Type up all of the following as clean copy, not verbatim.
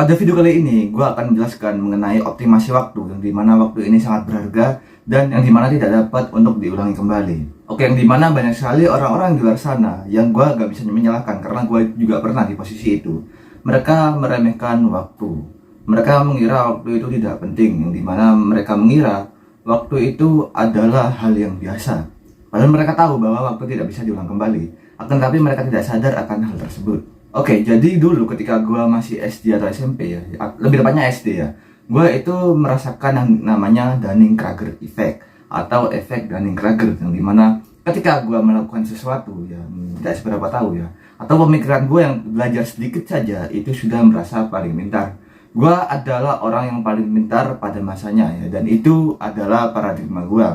Pada video kali ini, gue akan menjelaskan mengenai optimasi waktu, yang dimana waktu ini sangat berharga dan yang dimana tidak dapat untuk diulangi kembali. Oke, yang dimana banyak sekali orang-orang di luar sana yang gue gak bisa menyalahkan karena gue juga pernah di posisi itu. Mereka meremehkan waktu. Mereka mengira waktu itu tidak penting, yang dimana mereka mengira waktu itu adalah hal yang biasa. Padahal mereka tahu bahwa waktu tidak bisa diulang kembali. Akan tetapi mereka tidak sadar akan hal tersebut. Oke, jadi dulu ketika gue masih SD atau SMP ya, lebih tepatnya SD ya, gue itu merasakan yang namanya Dunning-Kruger effect atau efek Dunning-Kruger, yang dimana ketika gue melakukan sesuatu yang tidak seberapa tahu ya, atau pemikiran gue yang belajar sedikit saja itu sudah merasa paling pintar. Gue adalah orang yang paling pintar pada masanya ya, dan itu adalah paradigma gue.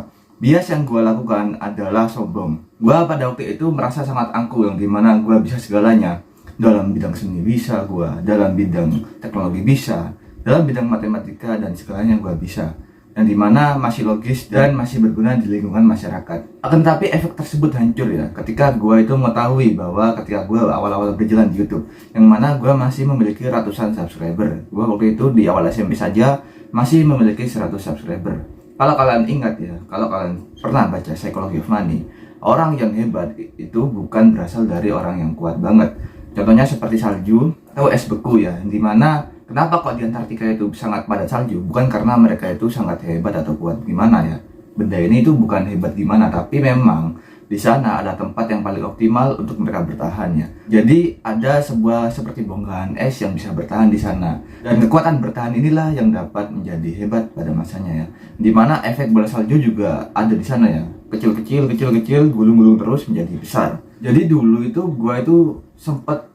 Bias yang gue lakukan adalah sombong. Gue pada waktu itu merasa sangat angkuh, yang dimana gue bisa segalanya. Dalam bidang seni bisa gue, dalam bidang teknologi bisa, dalam bidang matematika dan segalanya gue bisa. Yang dimana masih logis dan masih berguna di lingkungan masyarakat. Akan tetapi efek tersebut hancur ya ketika gue itu mengetahui bahwa ketika gue awal-awal berjalan di YouTube, yang mana gue masih memiliki ratusan subscriber. Gue waktu itu di awal SMP saja masih memiliki 100 subscriber. Kalau kalian ingat ya, kalau kalian pernah baca Psychology of Money, orang yang hebat itu bukan berasal dari orang yang kuat banget. Contohnya seperti salju atau es beku ya, dimana kenapa kok di Antartika itu sangat padat salju? Bukan karena mereka itu sangat hebat atau kuat gimana ya. Benda ini itu bukan hebat gimana, tapi memang di sana ada tempat yang paling optimal untuk mereka bertahan ya. Jadi ada sebuah seperti bongkahan es yang bisa bertahan di sana. Dan kekuatan bertahan inilah yang dapat menjadi hebat pada masanya ya. Dimana efek bola salju juga ada di sana ya. Kecil-kecil, gulung-gulung terus menjadi besar. Jadi dulu itu gua itu sempat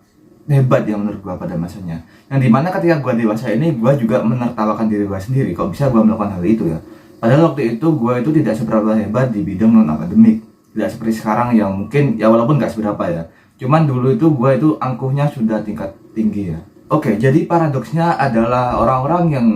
hebat ya menurut gua pada masanya. Yang dimana ketika gua dewasa ini gua juga menertawakan diri gua sendiri. Kok bisa gua melakukan hal itu ya? Padahal waktu itu gua itu tidak seberapa hebat di bidang non akademik. Tidak seperti sekarang yang mungkin ya walaupun gak seberapa ya. Cuman dulu itu gua itu angkuhnya sudah tingkat tinggi ya. Oke, jadi paradoksnya adalah orang-orang yang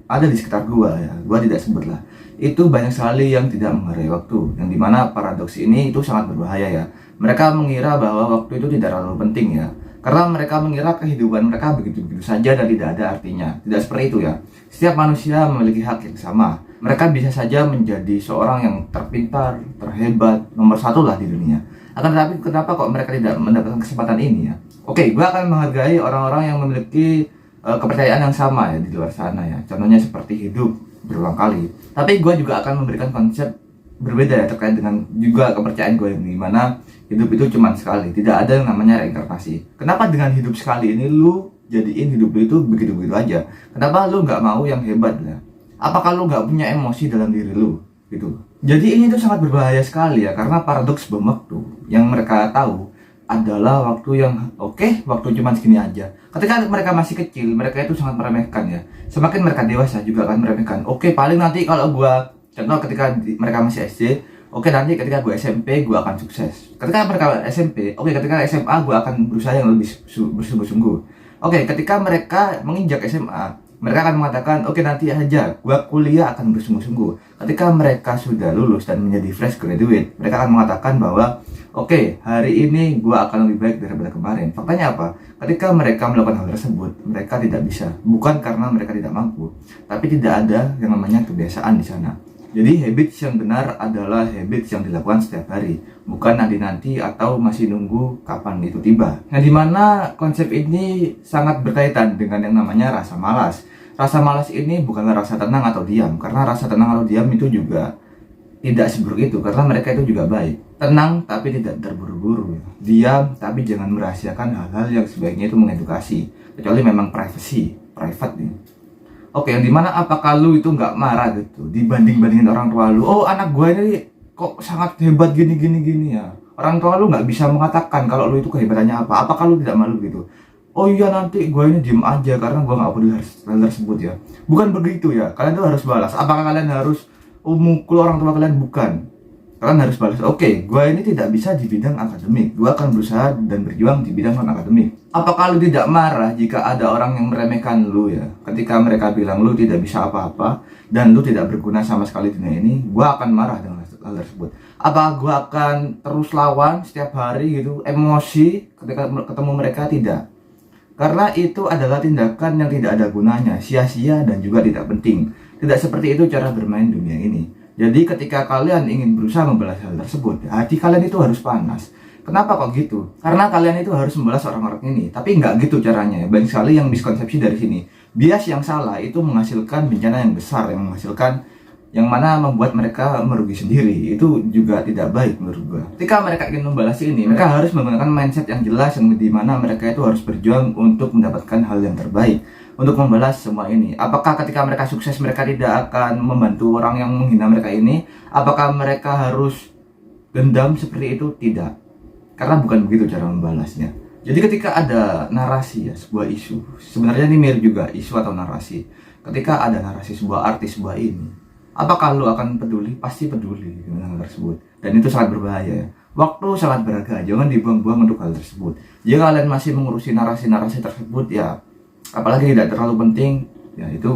ada di sekitar gua ya. Gua tidak sebut lah. Itu banyak sekali yang tidak menghargai waktu. Yang dimana paradoks ini itu sangat berbahaya ya. Mereka mengira bahwa waktu itu tidak terlalu penting ya. Karena mereka mengira kehidupan mereka begitu-begitu saja dan tidak ada artinya. Tidak seperti itu ya. Setiap manusia memiliki hak yang sama. Mereka bisa saja menjadi seorang yang terpintar, terhebat, nomor satu lah di dunia. Akan tetapi kenapa kok mereka tidak mendapatkan kesempatan ini ya? Oke, gue akan menghargai orang-orang yang memiliki kepercayaan yang sama ya di luar sana ya. Contohnya seperti hidup berulang kali. Tapi gue juga akan memberikan konsep berbeda ya terkait dengan juga kepercayaan gue, yang dimana hidup itu cuma sekali, tidak ada yang namanya reinkarnasi. Kenapa dengan hidup sekali ini lu jadiin hidup lu itu begitu-begitu aja? Kenapa lu nggak mau yang hebat ya? Apakah lu nggak punya emosi dalam diri lu gitu? Jadi ini tuh sangat berbahaya sekali ya, karena paradoks bom waktu yang mereka tahu adalah waktu yang waktu cuma segini aja. Ketika mereka masih kecil, mereka itu sangat meremehkan ya. Semakin mereka dewasa juga akan meremehkan. Paling nanti kalau gua, contoh ketika mereka masih SD, nanti ketika gue SMP gue akan sukses. Ketika mereka SMP, ketika SMA gue akan berusaha yang lebih bersungguh-sungguh. Ketika mereka menginjak SMA, mereka akan mengatakan, nanti aja gue kuliah akan bersungguh-sungguh. Ketika mereka sudah lulus dan menjadi fresh graduate, mereka akan mengatakan bahwa hari ini gue akan lebih baik daripada kemarin. Faktanya apa? Ketika mereka melakukan hal tersebut, mereka tidak bisa. Bukan karena mereka tidak mampu, tapi tidak ada yang namanya kebiasaan di sana. Jadi habits yang benar adalah habits yang dilakukan setiap hari, bukan nanti-nanti atau masih nunggu kapan itu tiba. Nah, dimana konsep ini sangat berkaitan dengan yang namanya rasa malas. Rasa malas ini bukanlah rasa tenang atau diam, karena rasa tenang atau diam itu juga tidak seburuk itu, karena mereka itu juga baik. Tenang tapi tidak terburu-buru, diam tapi jangan merahasiakan hal-hal yang sebaiknya itu mengedukasi, kecuali memang private nih. Yang dimana apakah lu itu nggak marah gitu dibanding-bandingin orang tua lu? Anak gue ini kok sangat hebat gini ya. Orang tua lu nggak bisa mengatakan kalau lu itu kehebatannya apa. Apakah lu tidak malu gitu? Iya, nanti gue ini diem aja karena gue nggak peduli hal tersebut ya. Bukan begitu ya. Kalian tuh harus balas. Apakah kalian harus mukul orang tua kalian? Bukan. Kalian harus balas. Gue ini tidak bisa di bidang akademik. Gue akan berusaha dan berjuang di bidang non akademik. Apakah lu tidak marah jika ada orang yang meremehkan lu ya? Ketika mereka bilang lu tidak bisa apa-apa dan lu tidak berguna sama sekali di dunia ini, gue akan marah dengan hal tersebut. Apa gue akan terus lawan setiap hari gitu, emosi ketika ketemu mereka? Tidak. Karena itu adalah tindakan yang tidak ada gunanya, sia-sia dan juga tidak penting. Tidak seperti itu cara bermain dunia ini. Jadi ketika kalian ingin berusaha membalas hal tersebut, hati kalian itu harus panas. Kenapa kok gitu? Karena kalian itu harus membalas orang-orang ini. Tapi nggak gitu caranya. Banyak sekali yang miskonsepsi dari sini. Bias yang salah itu menghasilkan bencana yang besar, yang mana membuat mereka merugi sendiri. Itu juga tidak baik menurut gua. Ketika mereka ingin membalas ini, mereka harus menggunakan mindset yang jelas, yang dimana mereka itu harus berjuang untuk mendapatkan hal yang terbaik untuk membalas semua ini. Apakah ketika mereka sukses mereka tidak akan membantu orang yang menghina mereka ini? Apakah mereka harus dendam seperti itu? Tidak, karena bukan begitu cara membalasnya. Jadi ketika ada narasi ya, sebuah isu, sebenarnya ini mirip juga isu atau narasi. Ketika ada narasi sebuah artis, sebuah ini, apakah lu akan peduli? Pasti peduli dengan hal tersebut. Dan itu sangat berbahaya ya. Waktu sangat berharga, jangan dibuang-buang untuk hal tersebut. Jika kalian masih mengurusi narasi-narasi tersebut ya, apalagi tidak terlalu penting, ya itu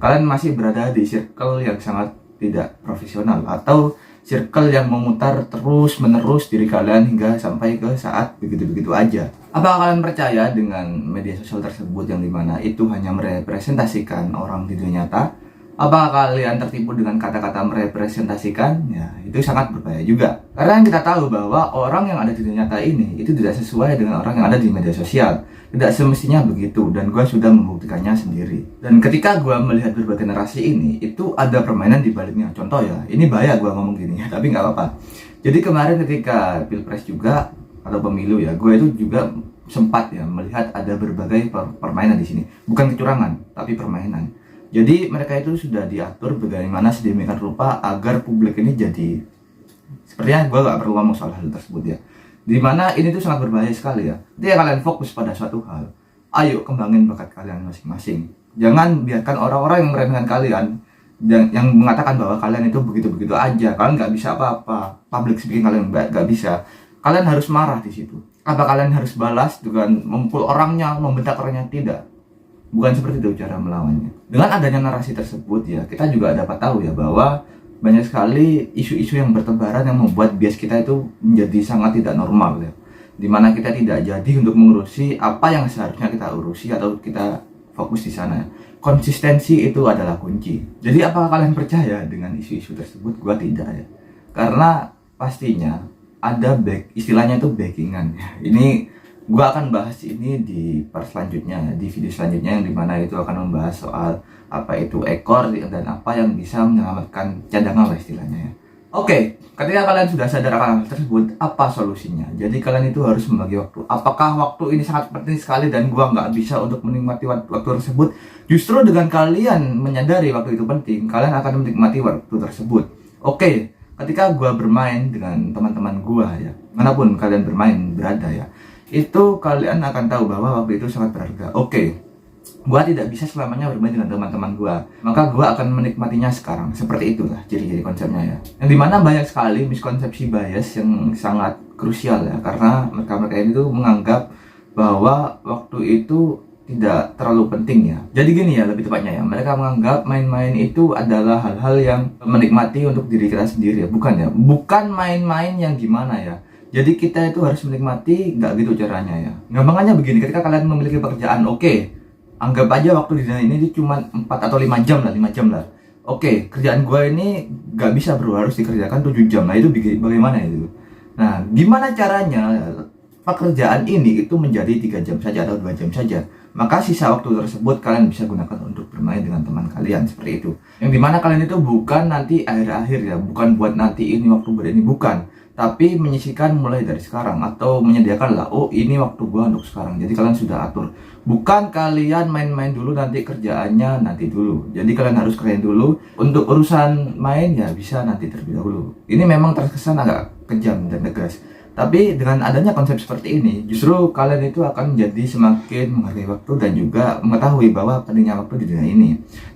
kalian masih berada di circle yang sangat tidak profesional, atau circle yang memutar terus menerus diri kalian hingga sampai ke saat begitu-begitu aja. Apakah kalian percaya dengan media sosial tersebut yang dimana itu hanya merepresentasikan orang di dunia nyata? Apakah kalian tertipu dengan kata-kata merepresentasikan? Ya, itu sangat berbahaya juga. Karena yang kita tahu bahwa orang yang ada di dunia nyata ini itu tidak sesuai dengan orang yang ada di media sosial. Tidak semestinya begitu, dan gue sudah membuktikannya sendiri. Dan ketika gue melihat berbagai narasi ini, itu ada permainan di baliknya. Contoh ya, ini bahaya gue ngomong gini ya, tapi nggak apa-apa. Jadi kemarin ketika Pilpres juga, atau pemilu ya, gue itu juga sempat ya melihat ada berbagai permainan di sini. Bukan kecurangan, tapi permainan. Jadi mereka itu sudah diatur bagaimana sedemikian rupa agar publik ini jadi, sepertinya gue gak perlu ngomong soal hal tersebut ya, dimana ini tuh sangat berbahaya sekali ya. Jadi kalian fokus pada suatu hal, ayo kembangin bakat kalian masing-masing. Jangan biarkan orang-orang yang meremehkan kalian, yang mengatakan bahwa kalian itu begitu-begitu aja, kalian gak bisa apa-apa, public speaking kalian gak bisa. Kalian harus marah di situ. Apa kalian harus balas dengan memukul orangnya, membentak orangnya? Tidak. Bukan seperti itu cara melawannya. Dengan adanya narasi tersebut ya, kita juga dapat tahu ya bahwa banyak sekali isu-isu yang bertebaran yang membuat bias kita itu menjadi sangat tidak normal ya. Dimana kita tidak jadi untuk mengurusi apa yang seharusnya kita urusi atau kita fokus di sana. Konsistensi itu adalah kunci. Jadi apakah kalian percaya dengan isu-isu tersebut? Gua tidak ya. Karena pastinya ada istilahnya itu backingan ya. Ini gua akan bahas ini di part selanjutnya, di video selanjutnya, yang dimana itu akan membahas soal apa itu ekor dan apa yang bisa menyelamatkan cadangan lah istilahnya ya. Oke, ketika kalian sudah sadar akan hal tersebut, apa solusinya? Jadi kalian itu harus membagi waktu. Apakah waktu ini sangat penting sekali dan gua nggak bisa untuk menikmati waktu tersebut? Justru dengan kalian menyadari waktu itu penting, kalian akan menikmati waktu tersebut. Oke, ketika gua bermain dengan teman-teman gua ya, manapun kalian bermain berada ya, itu kalian akan tahu bahwa waktu itu sangat berharga. Oke, gua tidak bisa selamanya bermain dengan teman-teman gua, maka gua akan menikmatinya sekarang. Seperti itulah ciri-ciri konsepnya ya. Yang dimana banyak sekali miskonsepsi bias yang sangat krusial ya, karena mereka ini tuh menganggap bahwa waktu itu tidak terlalu penting ya. Jadi gini ya, lebih tepatnya ya, mereka menganggap main-main itu adalah hal-hal yang menikmati untuk diri kita sendiri ya. Bukan main-main yang gimana ya. Jadi kita itu harus menikmati, nggak gitu caranya ya. Gampangannya begini, ketika kalian memiliki pekerjaan, oke, anggap aja waktu di dunia ini cuma 4 atau 5 jam lah. Oke, kerjaan gue ini nggak bisa bro, harus dikerjakan 7 jam. Nah itu bagaimana itu? Nah, gimana caranya pekerjaan ini itu menjadi 3 jam saja atau 2 jam saja? Maka sisa waktu tersebut kalian bisa gunakan untuk bermain dengan teman kalian, seperti itu. Yang dimana kalian itu bukan nanti akhir-akhir ya, bukan buat nanti ini waktu ini, bukan. Tapi menyisihkan mulai dari sekarang, atau menyediakan lah, oh ini waktu gua untuk sekarang. Jadi kalian sudah atur. Bukan kalian main-main dulu nanti kerjaannya nanti dulu. Jadi kalian harus kerjain dulu. Untuk urusan main ya bisa nanti terlebih dahulu. Ini memang terkesan agak kejam dan tegas. Tapi dengan adanya konsep seperti ini, justru kalian itu akan menjadi semakin menghargai waktu dan juga mengetahui bahwa pentingnya waktu di dunia ini.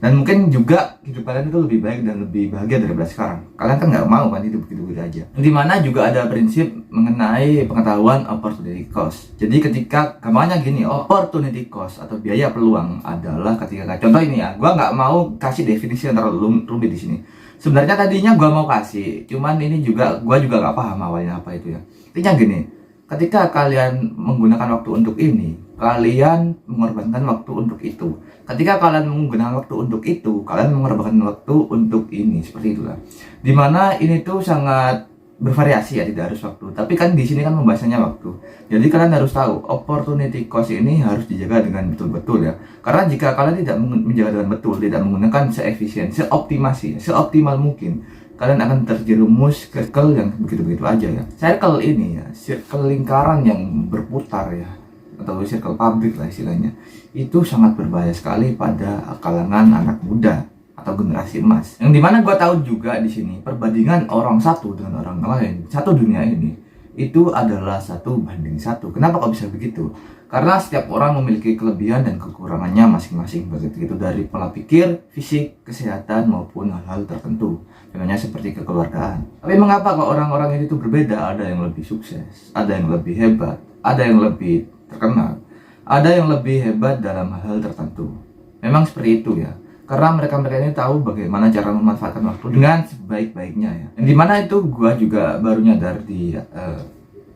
Dan mungkin juga hidup kalian itu lebih baik dan lebih bahagia daripada sekarang. Kalian kan nggak mau kan hidup begitu-begitu aja. Dimana juga ada prinsip mengenai pengetahuan opportunity cost. Jadi ketika gampangnya gini, opportunity cost atau biaya peluang adalah ketika, contoh ini ya, gua nggak mau kasih definisi yang terlalu rumit di sini. Sebenarnya tadinya gua mau kasih, cuman ini juga gua juga nggak paham awalnya apa itu ya. Intinya gini, Ketika kalian menggunakan waktu untuk ini, kalian mengorbankan waktu untuk itu. Ketika kalian menggunakan waktu untuk itu, kalian mengorbankan waktu untuk ini. Seperti itulah. Dimana ini tuh sangat bervariasi ya, tidak harus waktu. Tapi kan di sini kan pembahasannya waktu. Jadi kalian harus tahu opportunity cost ini harus dijaga dengan betul-betul ya. Karena jika kalian tidak menjaga dengan betul, tidak menggunakan seefisien, seoptimal mungkin, kalian akan terjerumus ke circle yang begitu-begitu aja ya. Circle ini ya, circle lingkaran yang berputar ya, atau circle pabrik lah istilahnya. Itu sangat berbahaya sekali pada kalangan anak muda atau generasi emas. Yang dimana gue tahu juga di sini perbandingan orang satu dengan orang lain, satu dunia ini itu adalah 1:1. Kenapa kok bisa begitu? Karena setiap orang memiliki kelebihan dan kekurangannya masing-masing, begitu dari pola pikir, fisik, kesehatan maupun hal-hal tertentu. Contohnya seperti kekeluargaan. Tapi mengapa kok orang-orang itu berbeda? Ada yang lebih sukses, ada yang lebih hebat, ada yang lebih terkenal, ada yang lebih hebat dalam hal tertentu. Memang seperti itu ya. Karena mereka ini tahu bagaimana cara memanfaatkan waktu dengan sebaik-baiknya ya. Yang dimana itu gue juga baru nyadar di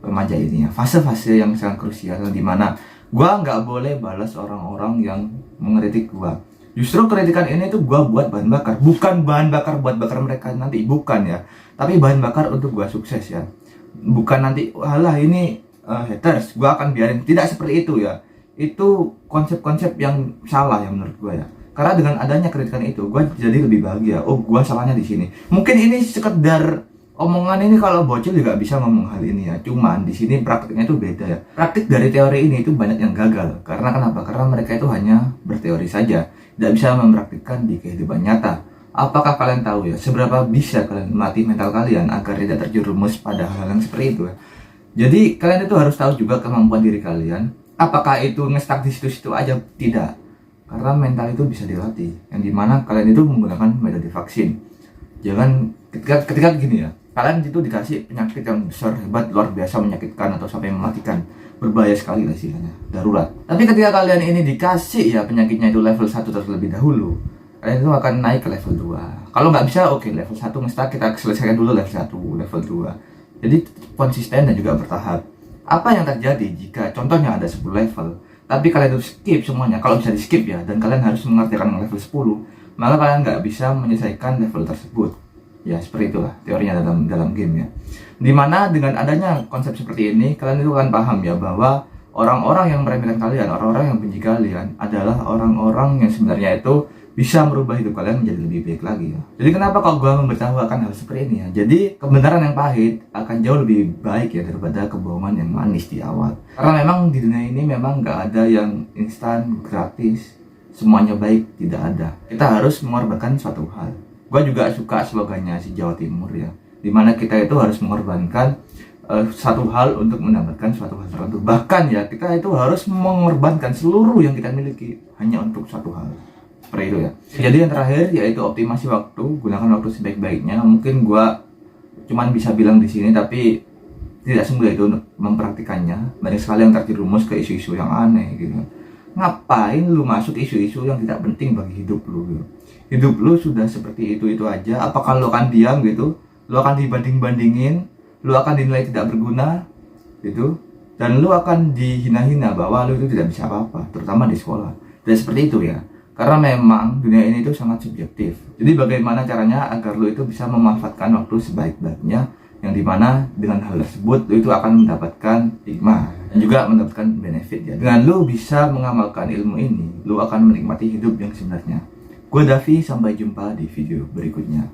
remaja ini ya, fase-fase yang sangat krusial, yang dimana gue nggak boleh balas orang-orang yang mengkritik gue. Justru kritikan ini tuh gue buat bahan bakar, bukan bahan bakar buat bakar mereka nanti, bukan ya, tapi bahan bakar untuk gue sukses ya. Bukan nanti, alah ini haters, gue akan biarin. Tidak seperti itu ya. Itu konsep-konsep yang salah ya menurut gue ya. Karena dengan adanya kritikan itu, gue jadi lebih bahagia. Oh, gue salahnya di sini. Mungkin ini sekedar omongan ini, kalau bocil juga bisa ngomong hal ini ya. Cuman di sini praktiknya itu beda ya. Praktik dari teori ini itu banyak yang gagal. Karena kenapa? Karena mereka itu hanya berteori saja, tidak bisa mempraktikkan di kehidupan nyata. Apakah kalian tahu ya, seberapa bisa kalian melatih mental kalian agar tidak terjerumus pada hal yang seperti itu ya? Jadi kalian itu harus tahu juga kemampuan diri kalian. Apakah itu ngestak di situ-situ aja? Tidak. Karena mental itu bisa dilatih, yang dimana kalian itu menggunakan metode vaksin. Jangan ketika gini ya, kalian itu dikasih penyakit yang besar, hebat, luar biasa, menyakitkan atau sampai mematikan, berbahaya sekali lah istilahnya, darurat. Tapi ketika kalian ini dikasih ya penyakitnya itu level 1 terlebih dahulu, kalian itu akan naik ke level 2. Kalau nggak bisa, oke, level 1 mesti kita selesaikan dulu level 1, level 2. Jadi konsisten dan juga bertahap. Apa yang terjadi jika contohnya ada 10 level, tapi kalian itu skip semuanya? Kalau bisa di skip ya, dan kalian harus mengerjakan level 10, maka kalian nggak bisa menyelesaikan level tersebut. Ya seperti itulah teorinya dalam game ya. Dimana dengan adanya konsep seperti ini, kalian itu akan paham ya bahwa orang-orang yang meremehkan kalian, orang-orang yang benci kalian adalah orang-orang yang sebenarnya itu bisa merubah hidup kalian menjadi lebih baik lagi ya. Jadi kenapa kok gue memberitahukan hal seperti ini ya? Jadi kebenaran yang pahit akan jauh lebih baik ya daripada kebohongan yang manis di awal. Karena memang di dunia ini memang nggak ada yang instan, gratis, semuanya baik, tidak ada. Kita harus mengorbankan suatu hal. Gue juga suka slogannya si Jawa Timur ya, dimana kita itu harus mengorbankan satu hal untuk mendapatkan suatu hal tertentu. Bahkan ya kita itu harus mengorbankan seluruh yang kita miliki hanya untuk satu hal. Seperti itu ya. Jadi yang terakhir yaitu optimasi waktu, gunakan waktu sebaik-baiknya. Mungkin gua cuman bisa bilang di sini, tapi tidak semudah itu untuk mempraktikannya. Banyak sekali yang terjerumus ke isu-isu yang aneh gitu. Ngapain lu masuk isu-isu yang tidak penting bagi hidup lu gitu. Hidup lu sudah seperti itu aja. Apakah lu akan diam gitu? Lu akan dibanding-bandingin, lu akan dinilai tidak berguna gitu, dan lu akan dihina-hina bahwa lu itu tidak bisa apa-apa, terutama di sekolah. Dan seperti itu ya. Karena memang dunia ini itu sangat subjektif. Jadi bagaimana caranya agar lu itu bisa memanfaatkan waktu sebaik-baiknya, yang dimana dengan hal tersebut lu itu akan mendapatkan hikmah dan juga mendapatkan benefit ya. Dengan lu bisa mengamalkan ilmu ini, lu akan menikmati hidup yang sebenarnya. Gue Davi, sampai jumpa di video berikutnya.